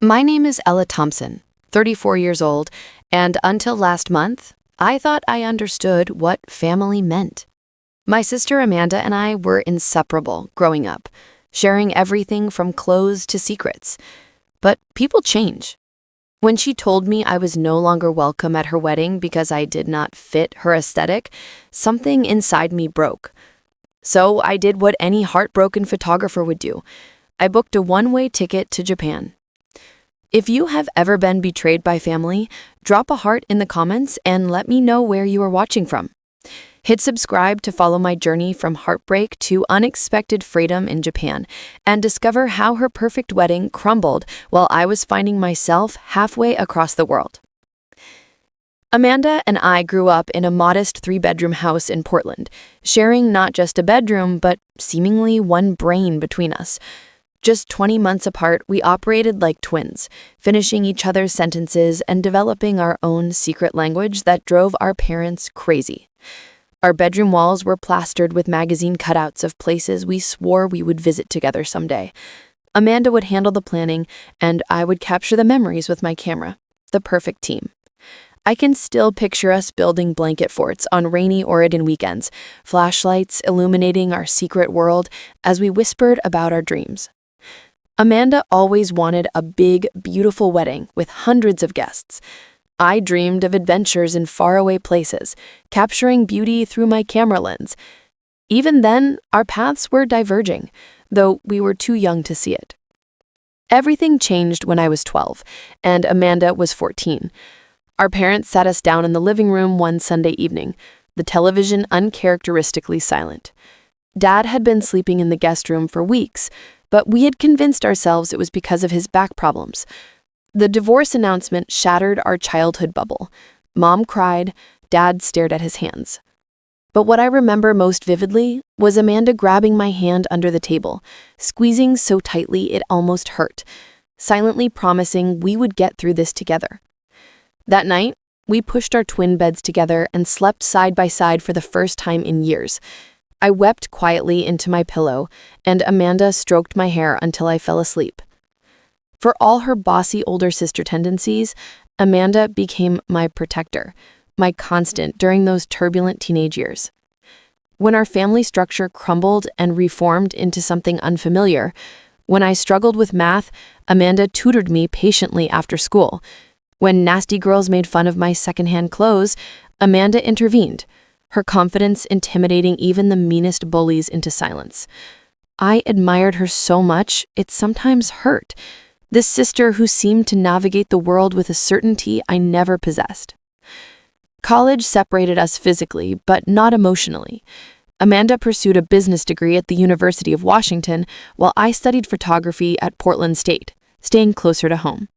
My name is Ella Thompson, 34 years old, and until last month, I thought I understood what family meant. My sister Amanda and I were inseparable growing up, sharing everything from clothes to secrets. But people change. When she told me I was no longer welcome at her wedding because I did not fit her aesthetic, something inside me broke. So I did what any heartbroken photographer would do. I booked a one-way ticket to Japan. If you have ever been betrayed by family, drop a heart in the comments and let me know where you are watching from. Hit subscribe to follow my journey from heartbreak to unexpected freedom in Japan and discover how her perfect wedding crumbled while I was finding myself halfway across the world. Amanda and I grew up in a modest 3-bedroom house in Portland, sharing not just a bedroom, but seemingly one brain between us. Just 20 months apart, we operated like twins, finishing each other's sentences and developing our own secret language that drove our parents crazy. Our bedroom walls were plastered with magazine cutouts of places we swore we would visit together someday. Amanda would handle the planning, and I would capture the memories with my camera. The perfect team. I can still picture us building blanket forts on rainy Oregon weekends, flashlights illuminating our secret world as we whispered about our dreams. Amanda always wanted a big, beautiful wedding with hundreds of guests. I dreamed of adventures in faraway places, capturing beauty through my camera lens. Even then, our paths were diverging, though we were too young to see it. Everything changed when I was 12, and Amanda was 14. Our parents sat us down in the living room one Sunday evening, the television uncharacteristically silent. Dad had been sleeping in the guest room for weeks, but we had convinced ourselves it was because of his back problems. The divorce announcement shattered our childhood bubble. Mom cried, Dad stared at his hands. But what I remember most vividly was Amanda grabbing my hand under the table, squeezing so tightly it almost hurt, silently promising we would get through this together. That night, we pushed our twin beds together and slept side by side for the first time in years. I wept quietly into my pillow, and Amanda stroked my hair until I fell asleep. For all her bossy older sister tendencies, Amanda became my protector, my constant during those turbulent teenage years. When our family structure crumbled and reformed into something unfamiliar, when I struggled with math, Amanda tutored me patiently after school. When nasty girls made fun of my secondhand clothes, Amanda intervened, her confidence intimidating even the meanest bullies into silence. I admired her so much, it sometimes hurt. This sister who seemed to navigate the world with a certainty I never possessed. College separated us physically, but not emotionally. Amanda pursued a business degree at the University of Washington, while I studied photography at Portland State, staying closer to home.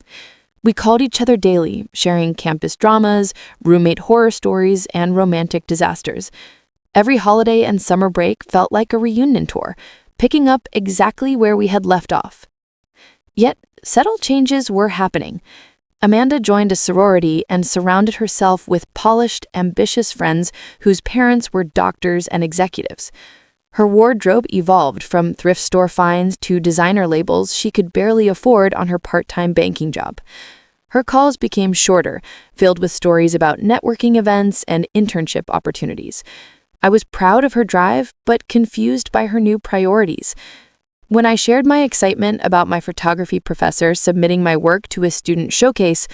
We called each other daily, sharing campus dramas, roommate horror stories, and romantic disasters. Every holiday and summer break felt like a reunion tour, picking up exactly where we had left off. Yet, subtle changes were happening. Amanda joined a sorority and surrounded herself with polished, ambitious friends whose parents were doctors and executives. Her wardrobe evolved from thrift store finds to designer labels she could barely afford on her part-time banking job. Her calls became shorter, filled with stories about networking events and internship opportunities. I was proud of her drive, but confused by her new priorities. When I shared my excitement about my photography professor submitting my work to a student showcase,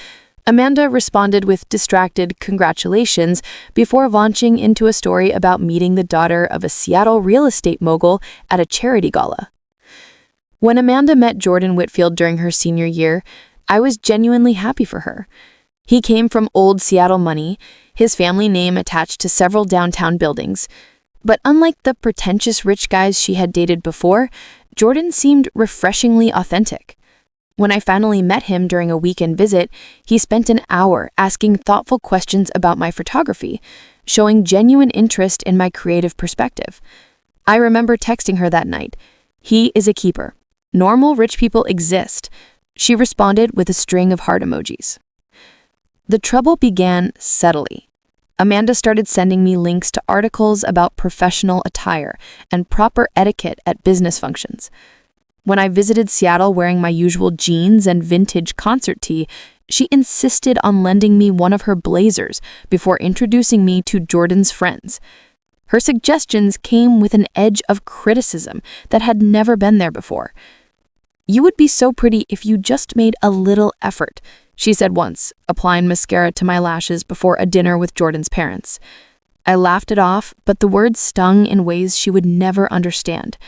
Amanda responded with distracted congratulations before launching into a story about meeting the daughter of a Seattle real estate mogul at a charity gala. When Amanda met Jordan Whitfield during her senior year, I was genuinely happy for her. He came from old Seattle money, his family name attached to several downtown buildings. But unlike the pretentious rich guys she had dated before, Jordan seemed refreshingly authentic. When I finally met him during a weekend visit, he spent an hour asking thoughtful questions about my photography, showing genuine interest in my creative perspective. I remember texting her that night, "He is a keeper. Normal rich people exist." She responded with a string of heart emojis. The trouble began subtly. Amanda started sending me links to articles about professional attire and proper etiquette at business functions. When I visited Seattle wearing my usual jeans and vintage concert tee, she insisted on lending me one of her blazers before introducing me to Jordan's friends. Her suggestions came with an edge of criticism that had never been there before. "You would be so pretty if you just made a little effort," she said once, applying mascara to my lashes before a dinner with Jordan's parents. I laughed it off, but the words stung in ways she would never understand.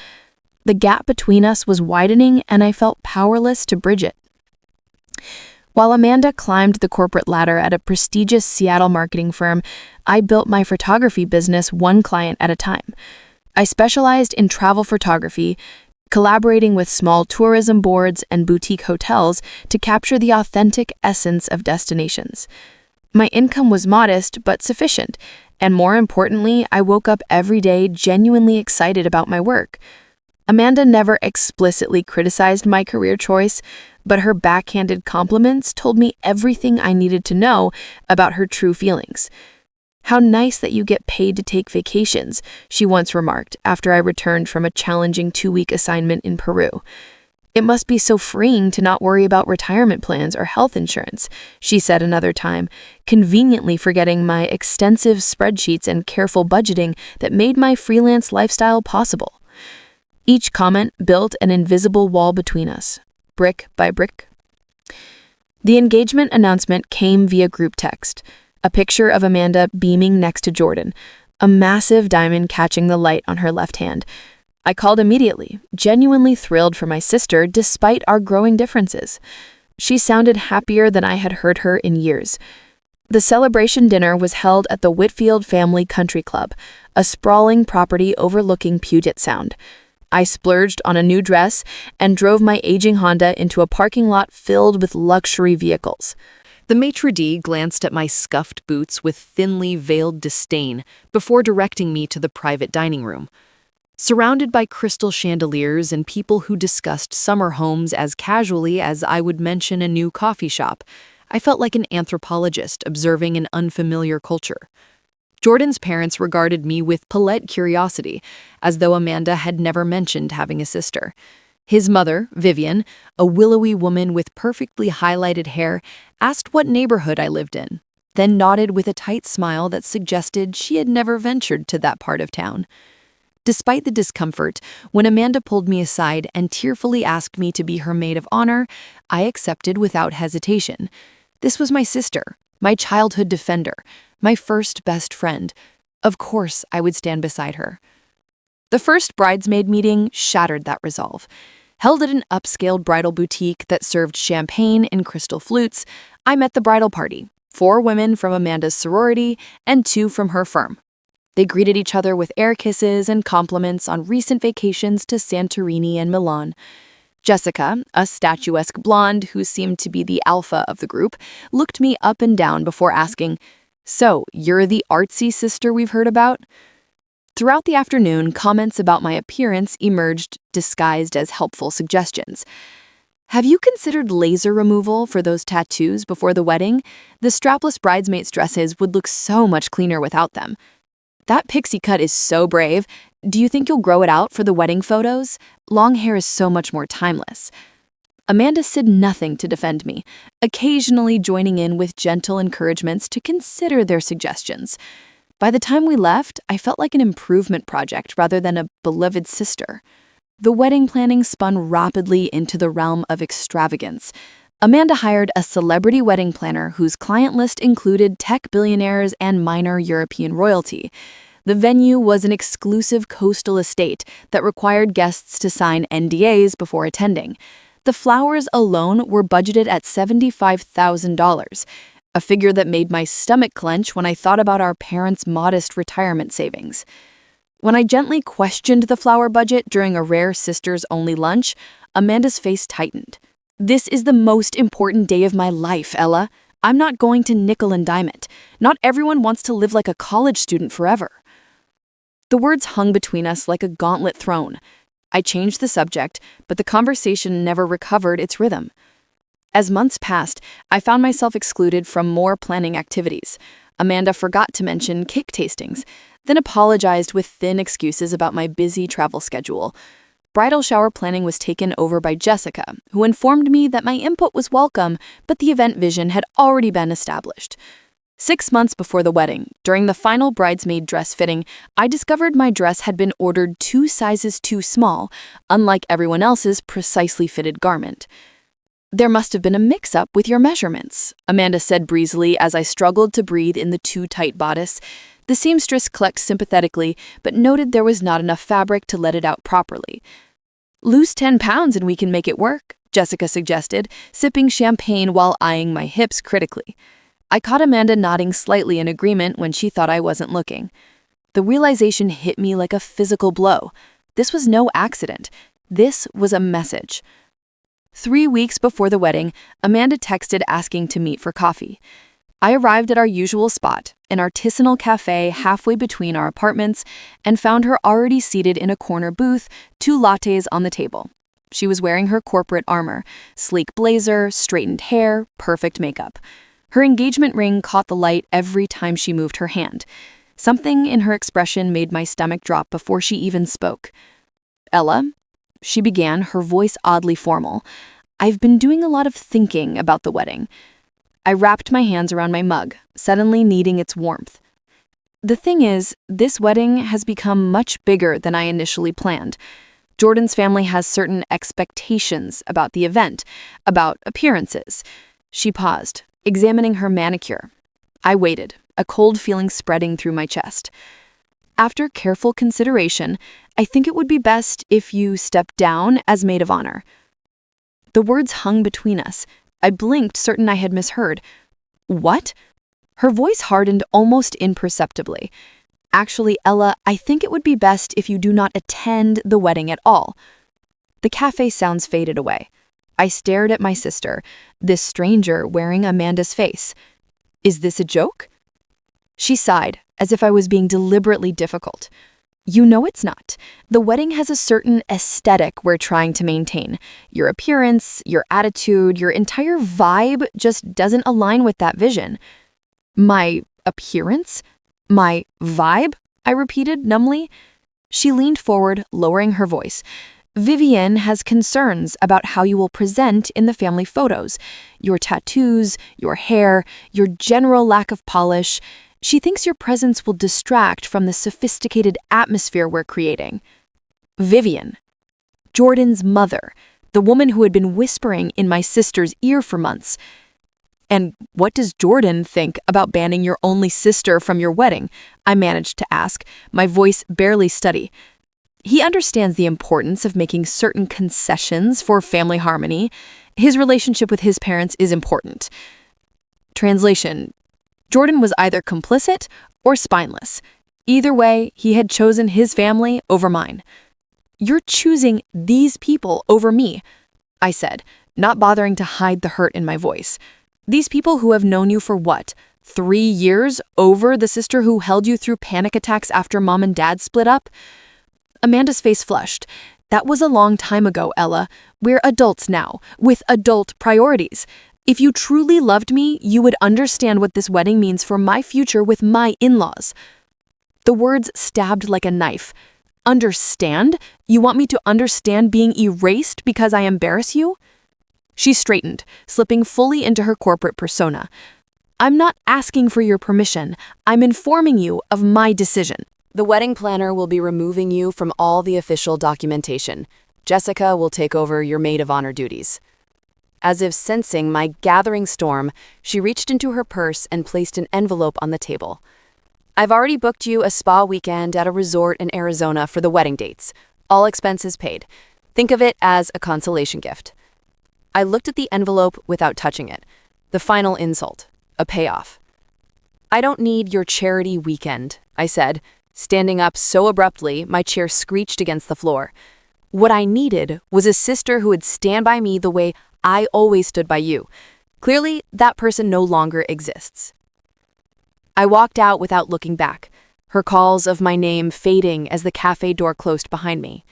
The gap between us was widening, and I felt powerless to bridge it. While Amanda climbed the corporate ladder at a prestigious Seattle marketing firm, I built my photography business one client at a time. I specialized in travel photography, collaborating with small tourism boards and boutique hotels to capture the authentic essence of destinations. My income was modest but sufficient, and more importantly, I woke up every day genuinely excited about my work. Amanda never explicitly criticized my career choice, but her backhanded compliments told me everything I needed to know about her true feelings. "How nice that you get paid to take vacations," she once remarked after I returned from a challenging 2-week assignment in Peru. "It must be so freeing to not worry about retirement plans or health insurance," she said another time, conveniently forgetting my extensive spreadsheets and careful budgeting that made my freelance lifestyle possible. Each comment built an invisible wall between us, brick by brick. The engagement announcement came via group text, a picture of Amanda beaming next to Jordan, a massive diamond catching the light on her left hand. I called immediately, genuinely thrilled for my sister despite our growing differences. She sounded happier than I had heard her in years. The celebration dinner was held at the Whitfield Family Country Club, a sprawling property overlooking Puget Sound. I splurged on a new dress and drove my aging Honda into a parking lot filled with luxury vehicles. The maitre d' glanced at my scuffed boots with thinly veiled disdain before directing me to the private dining room. Surrounded by crystal chandeliers and people who discussed summer homes as casually as I would mention a new coffee shop, I felt like an anthropologist observing an unfamiliar culture. Jordan's parents regarded me with polite curiosity, as though Amanda had never mentioned having a sister. His mother, Vivian, a willowy woman with perfectly highlighted hair, asked what neighborhood I lived in, then nodded with a tight smile that suggested she had never ventured to that part of town. Despite the discomfort, when Amanda pulled me aside and tearfully asked me to be her maid of honor, I accepted without hesitation. This was my sister, my childhood defender, my first best friend. Of course, I would stand beside her. The first bridesmaid meeting shattered that resolve. Held at an upscale bridal boutique that served champagne in crystal flutes, I met the bridal party, 4 women from Amanda's sorority and 2 from her firm. They greeted each other with air kisses and compliments on recent vacations to Santorini and Milan. Jessica, a statuesque blonde who seemed to be the alpha of the group, looked me up and down before asking, "So, you're the artsy sister we've heard about?" Throughout the afternoon, comments about my appearance emerged disguised as helpful suggestions. "Have you considered laser removal for those tattoos before the wedding? The strapless bridesmaids' dresses would look so much cleaner without them. That pixie cut is so brave. Do you think you'll grow it out for the wedding photos? Long hair is so much more timeless." Amanda said nothing to defend me, occasionally joining in with gentle encouragements to consider their suggestions. By the time we left, I felt like an improvement project rather than a beloved sister. The wedding planning spun rapidly into the realm of extravagance. Amanda hired a celebrity wedding planner whose client list included tech billionaires and minor European royalty. The venue was an exclusive coastal estate that required guests to sign NDAs before attending. The flowers alone were budgeted at $75,000, a figure that made my stomach clench when I thought about our parents' modest retirement savings. When I gently questioned the flower budget during a rare sisters-only lunch, Amanda's face tightened. "This is the most important day of my life, Ella. I'm not going to nickel and dime it. Not everyone wants to live like a college student forever." The words hung between us like a gauntlet thrown. I changed the subject, but the conversation never recovered its rhythm. As months passed, I found myself excluded from more planning activities. Amanda forgot to mention cake tastings, then apologized with thin excuses about my busy travel schedule. Bridal shower planning was taken over by Jessica, who informed me that my input was welcome, but the event vision had already been established. 6 months before the wedding, during the final bridesmaid dress fitting, I discovered my dress had been ordered 2 sizes too small, unlike everyone else's precisely fitted garment. "There must have been a mix-up with your measurements," Amanda said breezily as I struggled to breathe in the too tight bodice. The seamstress clucked sympathetically, but noted there was not enough fabric to let it out properly. "Lose 10 pounds and we can make it work," Jessica suggested, sipping champagne while eyeing my hips critically. I caught Amanda nodding slightly in agreement when she thought I wasn't looking. The realization hit me like a physical blow. This was no accident. This was a message. 3 weeks before the wedding, Amanda texted asking to meet for coffee. I arrived at our usual spot, an artisanal cafe halfway between our apartments, and found her already seated in a corner booth, 2 lattes on the table. She was wearing her corporate armor, sleek blazer, straightened hair, perfect makeup. Her engagement ring caught the light every time she moved her hand. Something in her expression made my stomach drop before she even spoke. "Ella," she began, her voice oddly formal, "I've been doing a lot of thinking about the wedding." I wrapped my hands around my mug, suddenly needing its warmth. "The thing is, this wedding has become much bigger than I initially planned. Jordan's family has certain expectations about the event, about appearances." She paused, examining her manicure. I waited, a cold feeling spreading through my chest. "After careful consideration, I think it would be best if you step down as maid of honor." The words hung between us. I blinked, certain I had misheard. "What?" Her voice hardened almost imperceptibly. "Actually, Ella, I think it would be best if you do not attend the wedding at all." The cafe sounds faded away. I stared at my sister, this stranger wearing Amanda's face. "Is this a joke?" She sighed, as if I was being deliberately difficult. "You know it's not. The wedding has a certain aesthetic we're trying to maintain. Your appearance, your attitude, your entire vibe just doesn't align with that vision." "My appearance? My vibe?" I repeated numbly. She leaned forward, lowering her voice. "Vivienne has concerns about how you will present in the family photos. Your tattoos, your hair, your general lack of polish. She thinks your presence will distract from the sophisticated atmosphere we're creating." Vivienne. Jordan's mother, the woman who had been whispering in my sister's ear for months. "And what does Jordan think about banning your only sister from your wedding?" I managed to ask, my voice barely steady. "He understands the importance of making certain concessions for family harmony. His relationship with his parents is important." Translation: Jordan was either complicit or spineless. Either way, he had chosen his family over mine. "You're choosing these people over me," I said, not bothering to hide the hurt in my voice. "These people who have known you for what, 3 years over the sister who held you through panic attacks after mom and dad split up?" Amanda's face flushed. "That was a long time ago, Ella. We're adults now, with adult priorities. If you truly loved me, you would understand what this wedding means for my future with my in-laws." The words stabbed like a knife. "Understand? You want me to understand being erased because I embarrass you?" She straightened, slipping fully into her corporate persona. "I'm not asking for your permission. I'm informing you of my decision. The wedding planner will be removing you from all the official documentation. Jessica will take over your maid of honor duties." As if sensing my gathering storm, she reached into her purse and placed an envelope on the table. "I've already booked you a spa weekend at a resort in Arizona for the wedding dates. All expenses paid. Think of it as a consolation gift." I looked at the envelope without touching it. The final insult, a payoff. "I don't need your charity weekend," I said, standing up so abruptly my chair screeched against the floor. What I needed was a sister who would stand by me the way I always stood by you. Clearly, that person no longer exists. I walked out without looking back, her calls of my name fading as the cafe door closed behind me.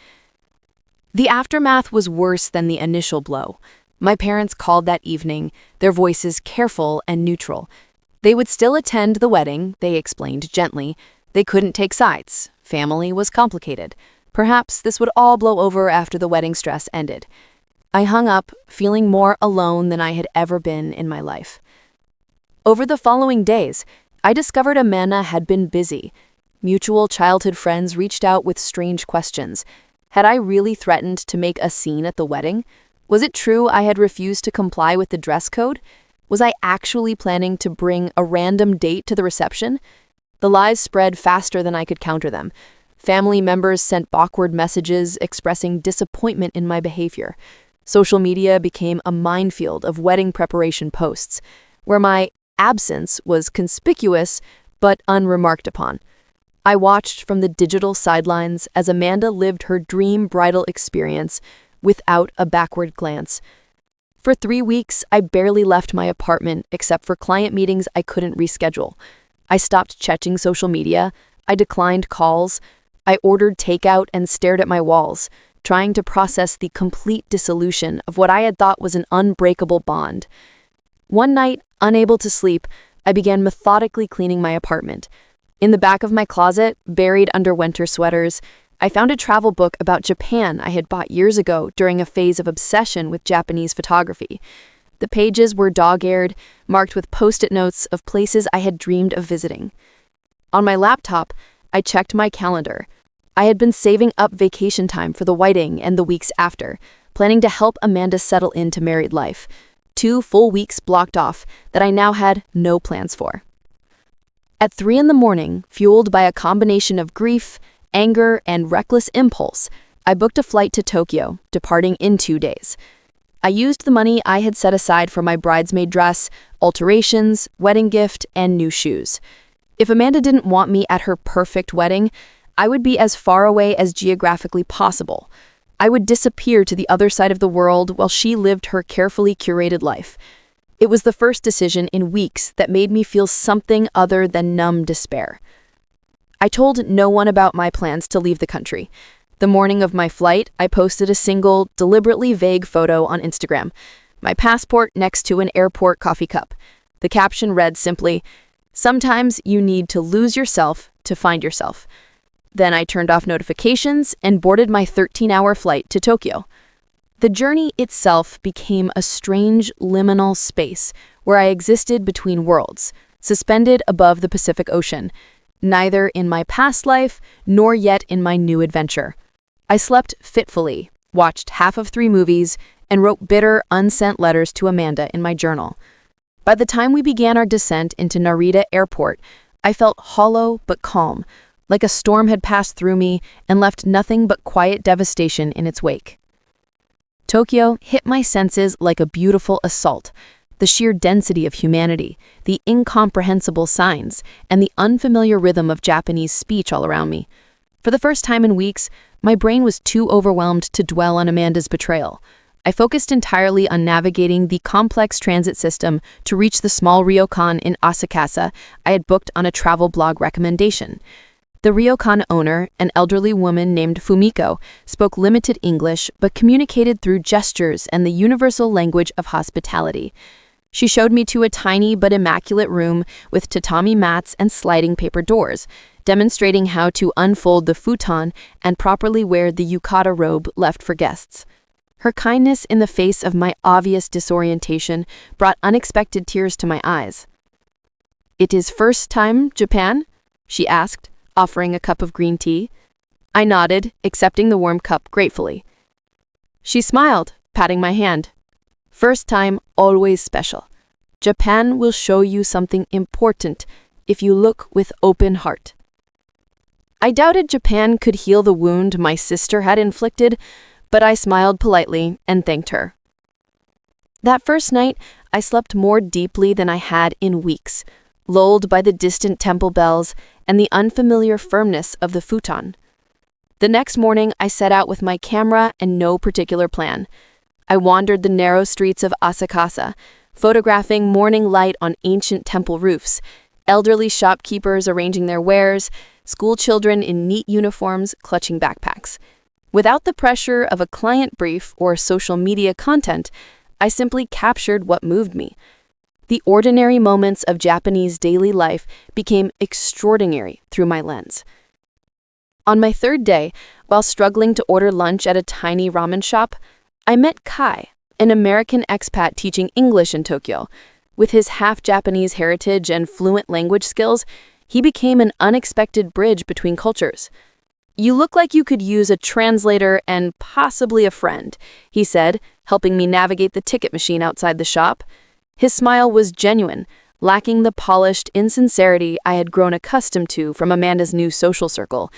The aftermath was worse than the initial blow. My parents called that evening, their voices careful and neutral. They would still attend the wedding, they explained gently. They couldn't take sides. Family was complicated. Perhaps this would all blow over after the wedding stress ended. I hung up, feeling more alone than I had ever been in my life. Over the following days, I discovered Amanda had been busy. Mutual childhood friends reached out with strange questions. Had I really threatened to make a scene at the wedding? Was it true I had refused to comply with the dress code? Was I actually planning to bring a random date to the reception? The lies spread faster than I could counter them. Family members sent awkward messages expressing disappointment in my behavior. Social media became a minefield of wedding preparation posts, where my absence was conspicuous but unremarked upon. I watched from the digital sidelines as Amanda lived her dream bridal experience without a backward glance. For 3 weeks, I barely left my apartment except for client meetings I couldn't reschedule. I stopped checking social media, I declined calls, I ordered takeout and stared at my walls, trying to process the complete dissolution of what I had thought was an unbreakable bond. One night, unable to sleep, I began methodically cleaning my apartment. In the back of my closet, buried under winter sweaters, I found a travel book about Japan I had bought years ago during a phase of obsession with Japanese photography. The pages were dog-eared, marked with post-it notes of places I had dreamed of visiting. On my laptop, I checked my calendar. I had been saving up vacation time for the wedding and the weeks after, planning to help Amanda settle into married life. 2 full weeks blocked off that I now had no plans for. At 3 a.m, fueled by a combination of grief, anger, and reckless impulse, I booked a flight to Tokyo, departing in 2 days. I used the money I had set aside for my bridesmaid dress, alterations, wedding gift, and new shoes. If Amanda didn't want me at her perfect wedding, I would be as far away as geographically possible. I would disappear to the other side of the world while she lived her carefully curated life. It was the first decision in weeks that made me feel something other than numb despair. I told no one about my plans to leave the country. The morning of my flight, I posted a single, deliberately vague photo on Instagram, my passport next to an airport coffee cup. The caption read simply, "Sometimes you need to lose yourself to find yourself." Then I turned off notifications and boarded my 13-hour flight to Tokyo. The journey itself became a strange liminal space where I existed between worlds, suspended above the Pacific Ocean, neither in my past life nor yet in my new adventure. I slept fitfully, watched half of 3 movies, and wrote bitter, unsent letters to Amanda in my journal. By the time we began our descent into Narita Airport, I felt hollow but calm, like a storm had passed through me and left nothing but quiet devastation in its wake. Tokyo hit my senses like a beautiful assault. The sheer density of humanity, the incomprehensible signs, and the unfamiliar rhythm of Japanese speech all around me. For the first time in weeks, my brain was too overwhelmed to dwell on Amanda's betrayal. I focused entirely on navigating the complex transit system to reach the small ryokan in Asakasa I had booked on a travel blog recommendation. The ryokan owner, an elderly woman named Fumiko, spoke limited English but communicated through gestures and the universal language of hospitality. She showed me to a tiny but immaculate room with tatami mats and sliding paper doors, demonstrating how to unfold the futon and properly wear the yukata robe left for guests. Her kindness in the face of my obvious disorientation brought unexpected tears to my eyes. "It is first time Japan?" she asked, offering a cup of green tea. I nodded, accepting the warm cup gratefully. She smiled, patting my hand. "First time, always special. Japan will show you something important if you look with open heart." I doubted Japan could heal the wound my sister had inflicted, but I smiled politely and thanked her. That first night, I slept more deeply than I had in weeks, lulled by the distant temple bells and the unfamiliar firmness of the futon. The next morning, I set out with my camera and no particular plan. I wandered the narrow streets of Asakasa, photographing morning light on ancient temple roofs, elderly shopkeepers arranging their wares, school children in neat uniforms clutching backpacks. Without the pressure of a client brief or social media content, I simply captured what moved me. The ordinary moments of Japanese daily life became extraordinary through my lens. On my third day, while struggling to order lunch at a tiny ramen shop, I met Kai, an American expat teaching English in Tokyo. With his half-Japanese heritage and fluent language skills, he became an unexpected bridge between cultures. "You look like you could use a translator and possibly a friend," he said, helping me navigate the ticket machine outside the shop. His smile was genuine, lacking the polished insincerity I had grown accustomed to from Amanda's new social circle.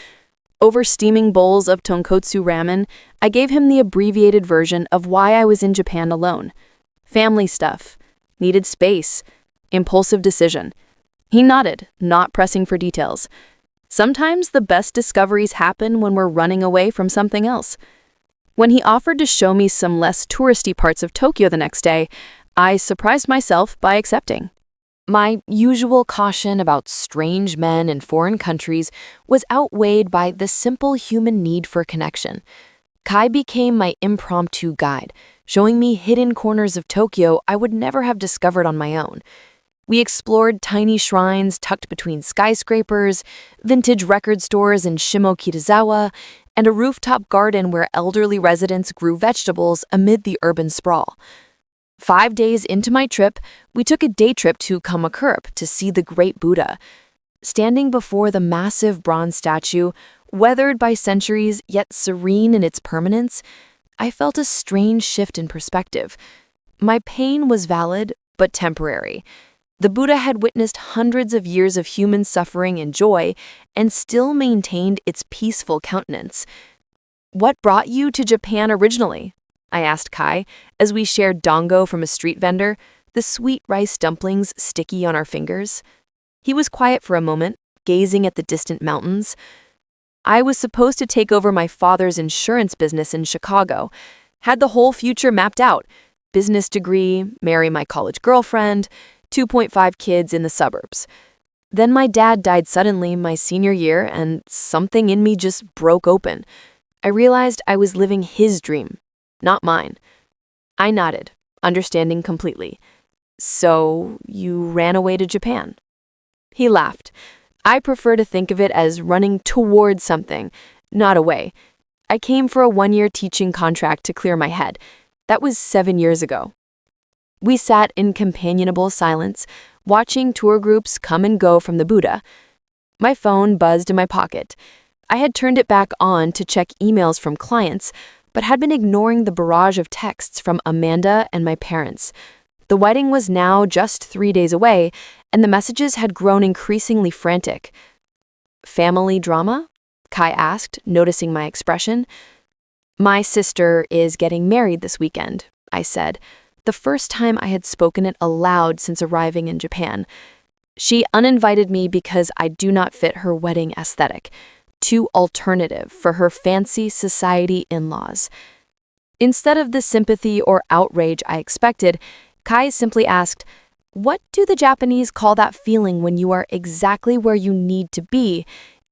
Over steaming bowls of tonkotsu ramen, I gave him the abbreviated version of why I was in Japan alone. Family stuff. Needed space. Impulsive decision. He nodded, not pressing for details. Sometimes the best discoveries happen when we're running away from something else. When he offered to show me some less touristy parts of Tokyo the next day, I surprised myself by accepting. My usual caution about strange men in foreign countries was outweighed by the simple human need for connection. Kai became my impromptu guide, showing me hidden corners of Tokyo I would never have discovered on my own. We explored tiny shrines tucked between skyscrapers, vintage record stores in Shimokitazawa, and a rooftop garden where elderly residents grew vegetables amid the urban sprawl. 5 days into my trip, we took a day trip to Kamakura to see the Great Buddha. Standing before the massive bronze statue, weathered by centuries yet serene in its permanence, I felt a strange shift in perspective. My pain was valid, but temporary. The Buddha had witnessed hundreds of years of human suffering and joy, and still maintained its peaceful countenance. "What brought you to Japan originally?" I asked Kai, as we shared dango from a street vendor, the sweet rice dumplings sticky on our fingers. He was quiet for a moment, gazing at the distant mountains. "I was supposed to take over my father's insurance business in Chicago. Had the whole future mapped out. Business degree, marry my college girlfriend, 2.5 kids in the suburbs. Then my dad died suddenly my senior year, and something in me just broke open. I realized I was living his dream, not mine." I nodded, understanding completely. "So, you ran away to Japan?" He laughed. "I prefer to think of it as running towards something, not away. I came for a 1-year teaching contract to clear my head. That was 7 years ago." We sat in companionable silence, watching tour groups come and go from the Buddha. My phone buzzed in my pocket. I had turned it back on to check emails from clients, but had been ignoring the barrage of texts from Amanda and my parents. The wedding was now just 3 days away, and the messages had grown increasingly frantic. "Family drama?" Kai asked, noticing my expression. "My sister is getting married this weekend," I said, the first time I had spoken it aloud since arriving in Japan. "She uninvited me because I do not fit her wedding aesthetic. Too alternative for her fancy society in-laws." Instead of the sympathy or outrage I expected, Kai simply asked, "What do the Japanese call that feeling when you are exactly where you need to be,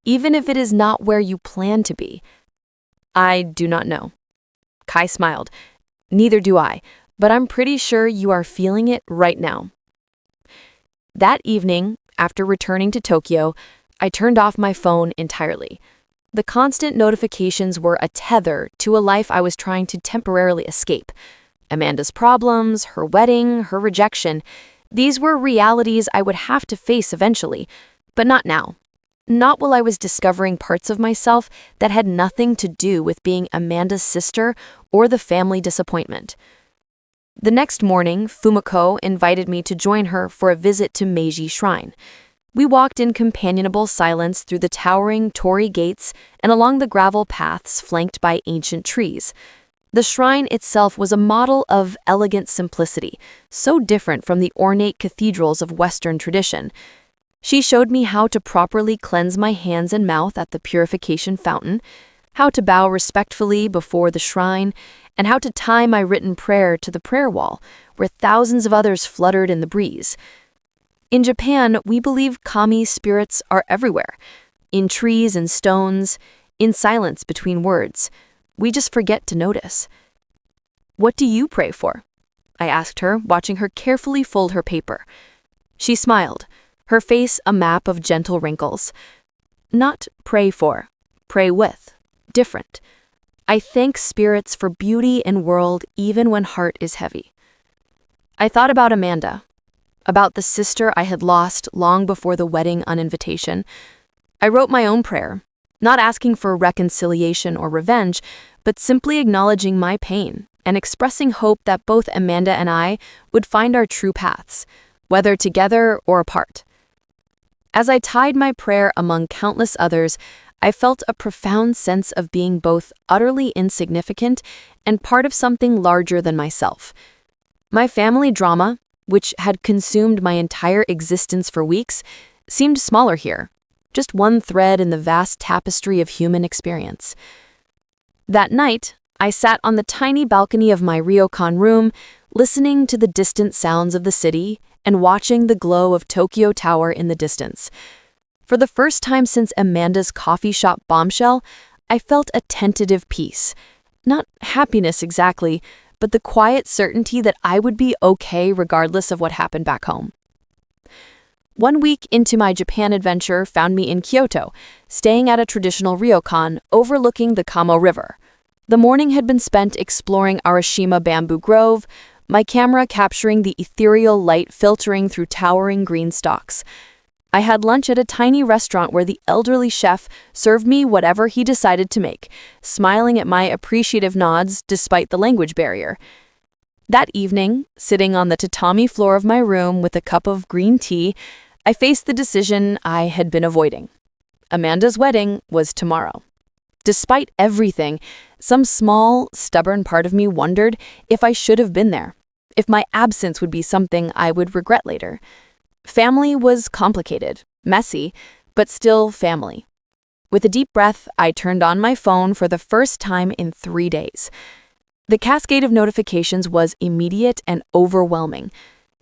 even if it is not where you plan to be?" "I do not know." Kai smiled. "Neither do I, but I'm pretty sure you are feeling it right now." That evening, after returning to Tokyo, I turned off my phone entirely. The constant notifications were a tether to a life I was trying to temporarily escape. Amanda's problems, her wedding, her rejection, these were realities I would have to face eventually, but not now. Not while I was discovering parts of myself that had nothing to do with being Amanda's sister or the family disappointment. The next morning, Fumiko invited me to join her for a visit to Meiji Shrine. We walked in companionable silence through the towering torii gates and along the gravel paths flanked by ancient trees. The shrine itself was a model of elegant simplicity, so different from the ornate cathedrals of Western tradition. She showed me how to properly cleanse my hands and mouth at the purification fountain, how to bow respectfully before the shrine, and how to tie my written prayer to the prayer wall, where thousands of others fluttered in the breeze. In Japan, we believe kami spirits are everywhere, in trees and stones, in silence between words. We just forget to notice. "What do you pray for?" I asked her, watching her carefully fold her paper. She smiled, her face a map of gentle wrinkles. "Not pray for, pray with, different. I thank spirits for beauty in world even when heart is heavy. I thought about Amanda, about the sister I had lost long before the wedding on invitation. I wrote my own prayer, not asking for reconciliation or revenge, but simply acknowledging my pain and expressing hope that both Amanda and I would find our true paths, whether together or apart. As I tied my prayer among countless others, I felt a profound sense of being both utterly insignificant and part of something larger than myself. My family drama, which had consumed my entire existence for weeks, seemed smaller here, just one thread in the vast tapestry of human experience. That night, I sat on the tiny balcony of my ryokan room, listening to the distant sounds of the city and watching the glow of Tokyo Tower in the distance. For the first time since Amanda's coffee shop bombshell, I felt a tentative peace. Not happiness exactly, but the quiet certainty that I would be okay regardless of what happened back home. 1 week into my Japan adventure found me in Kyoto, staying at a traditional ryokan overlooking the Kamo River. The morning had been spent exploring Arashima Bamboo Grove, my camera capturing the ethereal light filtering through towering green stalks. I had lunch at a tiny restaurant where the elderly chef served me whatever he decided to make, smiling at my appreciative nods despite the language barrier. That evening, sitting on the tatami floor of my room with a cup of green tea, I faced the decision I had been avoiding. Amanda's wedding was tomorrow. Despite everything, some small, stubborn part of me wondered if I should have been there, if my absence would be something I would regret later. Family was complicated, messy, but still family. With a deep breath, I turned on my phone for the first time in 3 days. The cascade of notifications was immediate and overwhelming.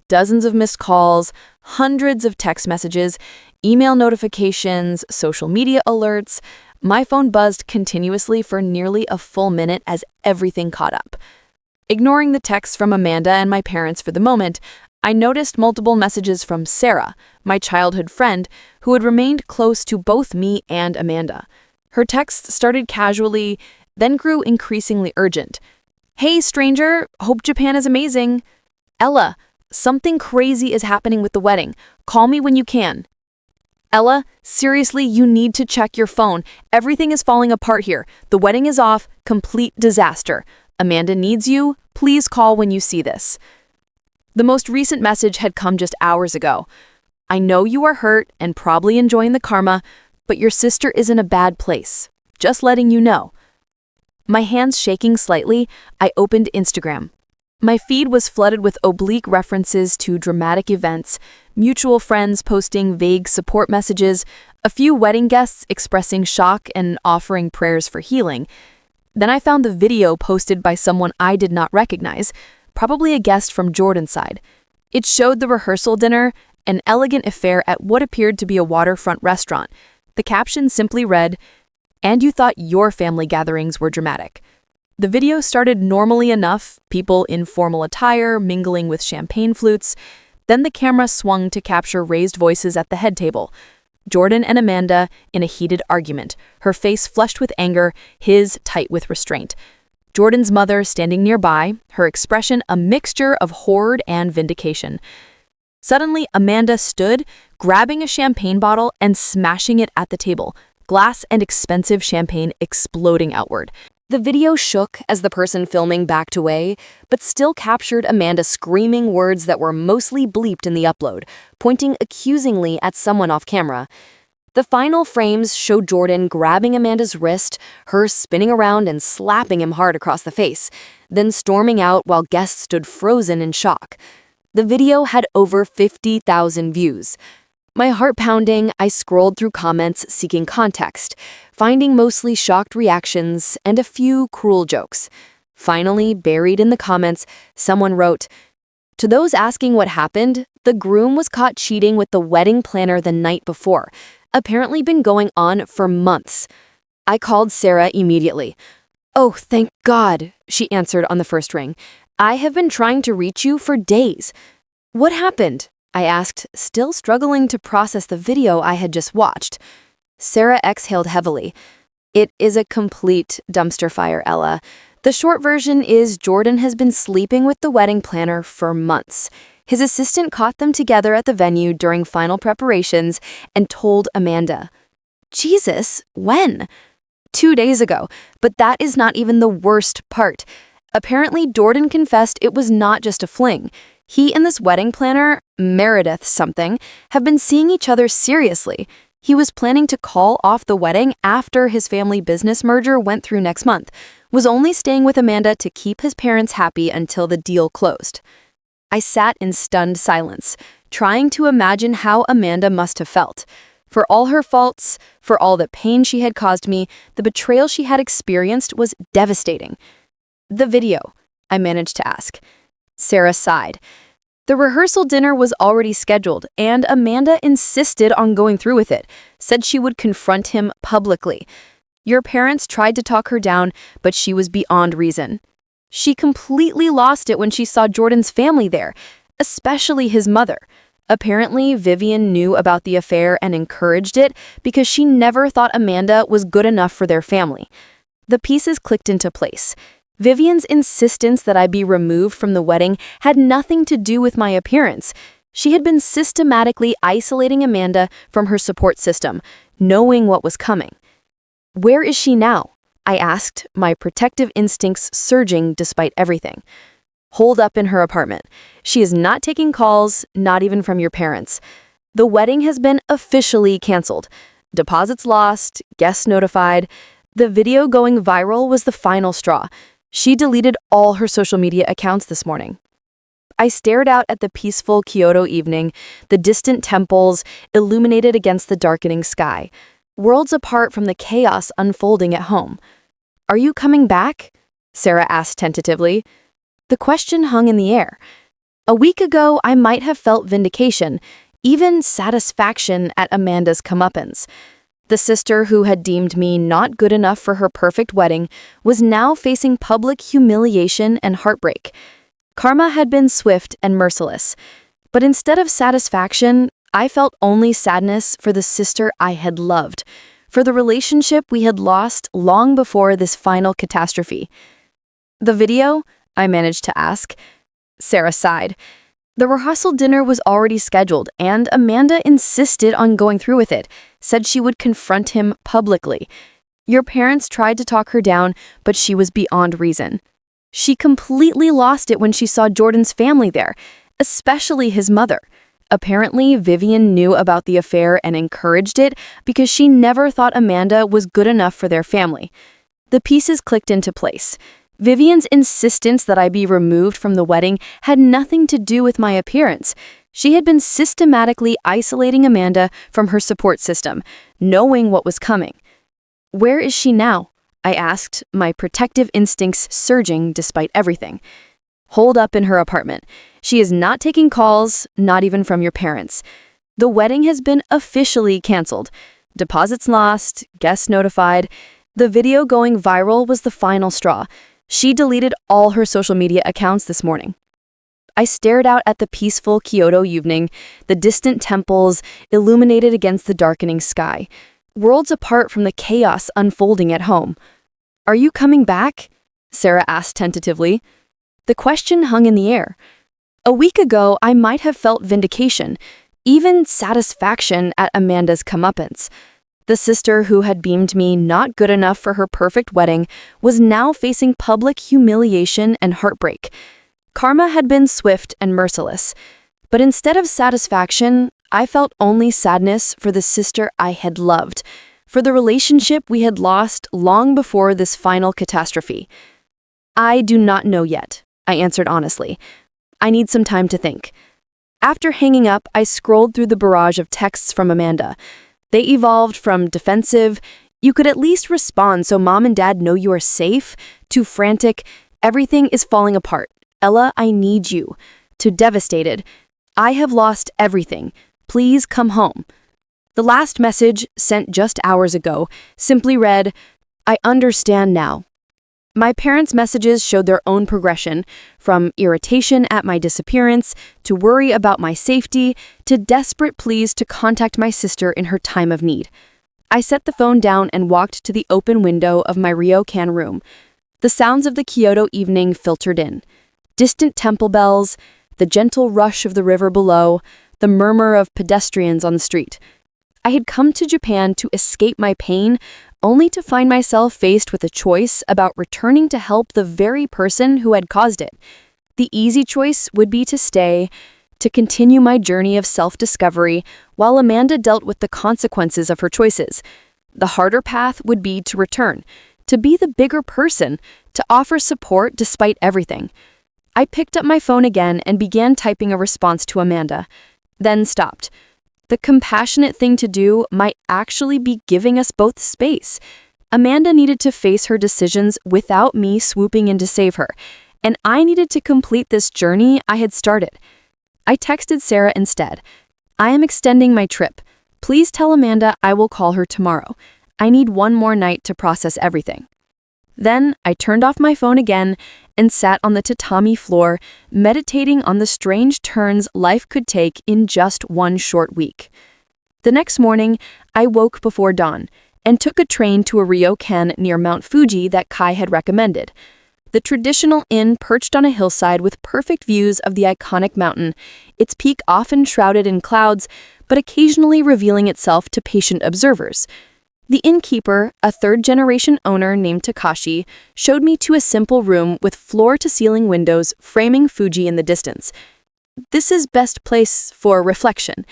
Dozens of missed calls, hundreds of text messages, email notifications, social media alerts. My phone buzzed continuously for nearly a full minute as everything caught up. Ignoring the texts from Amanda and my parents for the moment, I noticed multiple messages from Sarah, my childhood friend, who had remained close to both me and Amanda. Her texts started casually, then grew increasingly urgent. "Hey, stranger, hope Japan is amazing. Ella, something crazy is happening with the wedding. Call me when you can. Ella, seriously, you need to check your phone. Everything is falling apart here. The wedding is off, complete disaster. Amanda needs you. Please call when you see this." The most recent message had come just hours ago. "I know you are hurt and probably enjoying the karma, but your sister is in a bad place. Just letting you know." My hands shaking slightly, I opened Instagram. My feed was flooded with oblique references to dramatic events, mutual friends posting vague support messages, a few wedding guests expressing shock and offering prayers for healing. Then I found the video posted by someone I did not recognize, probably a guest from Jordan's side. It showed the rehearsal dinner, an elegant affair at what appeared to be a waterfront restaurant. The caption simply read, "And you thought your family gatherings were dramatic." The video started normally enough, people in formal attire mingling with champagne flutes. Then the camera swung to capture raised voices at the head table. Jordan and Amanda in a heated argument, her face flushed with anger, his tight with restraint. Jordan's mother standing nearby, her expression a mixture of horror and vindication. Suddenly, Amanda stood, grabbing a champagne bottle and smashing it at the table, glass and expensive champagne exploding outward. The video shook as the person filming backed away, but still captured Amanda screaming words that were mostly bleeped in the upload, pointing accusingly at someone off camera. The final frames showed Jordan grabbing Amanda's wrist, her spinning around and slapping him hard across the face, then storming out while guests stood frozen in shock. The video had over 50,000 views. My heart pounding, I scrolled through comments seeking context, finding mostly shocked reactions and a few cruel jokes. Finally, buried in the comments, someone wrote, "To those asking what happened, the groom was caught cheating with the wedding planner the night before, apparently been going on for months." I called Sarah immediately. "Oh, thank God," she answered on the first ring. "I have been trying to reach you for days." "What happened?" I asked, still struggling to process the video I had just watched. Sarah exhaled heavily. It is a complete dumpster fire, Ella. The short version is Jordan has been sleeping with the wedding planner for months. His assistant caught them together at the venue during final preparations and told Amanda. Jesus, when? 2 days ago, but that is not even the worst part. Apparently, Jordan confessed it was not just a fling. He and this wedding planner, Meredith something, have been seeing each other seriously. He was planning to call off the wedding after his family business merger went through next month, was only staying with Amanda to keep his parents happy until the deal closed. I sat in stunned silence, trying to imagine how Amanda must have felt. For all her faults, for all the pain she had caused me, the betrayal she had experienced was devastating. The video, I managed to ask. Sarah sighed. The rehearsal dinner was already scheduled, and Amanda insisted on going through with it, said she would confront him publicly. Your parents tried to talk her down, but she was beyond reason. She completely lost it when she saw Jordan's family there, especially his mother. Apparently, Vivian knew about the affair and encouraged it because she never thought Amanda was good enough for their family. The pieces clicked into place. Vivian's insistence that I be removed from the wedding had nothing to do with my appearance. She had been systematically isolating Amanda from her support system, knowing what was coming. Where is she now? I asked, my protective instincts surging despite everything. Holed up in her apartment. She is not taking calls, not even from your parents. The wedding has been officially canceled. Deposits lost, guests notified. The video going viral was the final straw. She deleted all her social media accounts this morning. I stared out at the peaceful Kyoto evening, the distant temples illuminated against the darkening sky, worlds apart from the chaos unfolding at home. Are you coming back? Sarah asked tentatively. The question hung in the air. A week ago, I might have felt vindication, even satisfaction at Amanda's comeuppance. The sister who had deemed me not good enough for her perfect wedding was now facing public humiliation and heartbreak. Karma had been swift and merciless, but instead of satisfaction, I felt only sadness for the sister I had loved, for the relationship we had lost long before this final catastrophe. The video? I managed to ask. Sarah sighed. The rehearsal dinner was already scheduled, and Amanda insisted on going through with it, said she would confront him publicly. Your parents tried to talk her down, but she was beyond reason. She completely lost it when she saw Jordan's family there, especially his mother. Apparently, Vivian knew about the affair and encouraged it because she never thought Amanda was good enough for their family. The pieces clicked into place. Vivian's insistence that I be removed from the wedding had nothing to do with my appearance. She had been systematically isolating Amanda from her support system, knowing what was coming. Where is she now? I asked, my protective instincts surging despite everything. Holed up in her apartment. She is not taking calls, not even from your parents. The wedding has been officially canceled. Deposits lost, guests notified. The video going viral was the final straw. She deleted all her social media accounts this morning. I stared out at the peaceful Kyoto evening, the distant temples illuminated against the darkening sky, worlds apart from the chaos unfolding at home. Are you coming back? Sarah asked tentatively. The question hung in the air. A week ago, I might have felt vindication, even satisfaction at Amanda's comeuppance. The sister who had deemed me not good enough for her perfect wedding was now facing public humiliation and heartbreak. Karma had been swift and merciless, but instead of satisfaction, I felt only sadness for the sister I had loved, for the relationship we had lost long before this final catastrophe. I do not know yet, I answered honestly. I need some time to think. After hanging up, I scrolled through the barrage of texts from Amanda. They evolved from defensive, you could at least respond so mom and dad know you are safe, to frantic, everything is falling apart. Ella, I need you, to devastated, I have lost everything. Please come home. The last message, sent just hours ago, simply read, I understand now. My parents' messages showed their own progression, from irritation at my disappearance, to worry about my safety, to desperate pleas to contact my sister in her time of need. I set the phone down and walked to the open window of my ryokan room. The sounds of the Kyoto evening filtered in. Distant temple bells, the gentle rush of the river below, the murmur of pedestrians on the street. I had come to Japan to escape my pain, only to find myself faced with a choice about returning to help the very person who had caused it. The easy choice would be to stay, to continue my journey of self-discovery, while Amanda dealt with the consequences of her choices. The harder path would be to return, to be the bigger person, to offer support despite everything. I picked up my phone again and began typing a response to Amanda, then stopped. The compassionate thing to do might actually be giving us both space. Amanda needed to face her decisions without me swooping in to save her, and I needed to complete this journey I had started. I texted Sarah instead. I am extending my trip. Please tell Amanda I will call her tomorrow. I need one more night to process everything. Then I turned off my phone again and sat on the tatami floor, meditating on the strange turns life could take in just one short week. The next morning, I woke before dawn and took a train to a ryokan near Mount Fuji that Kai had recommended. The traditional inn perched on a hillside with perfect views of the iconic mountain, its peak often shrouded in clouds, but occasionally revealing itself to patient observers. The innkeeper, a third-generation owner named Takashi, showed me to a simple room with floor-to-ceiling windows framing Fuji in the distance. This is best place for reflection.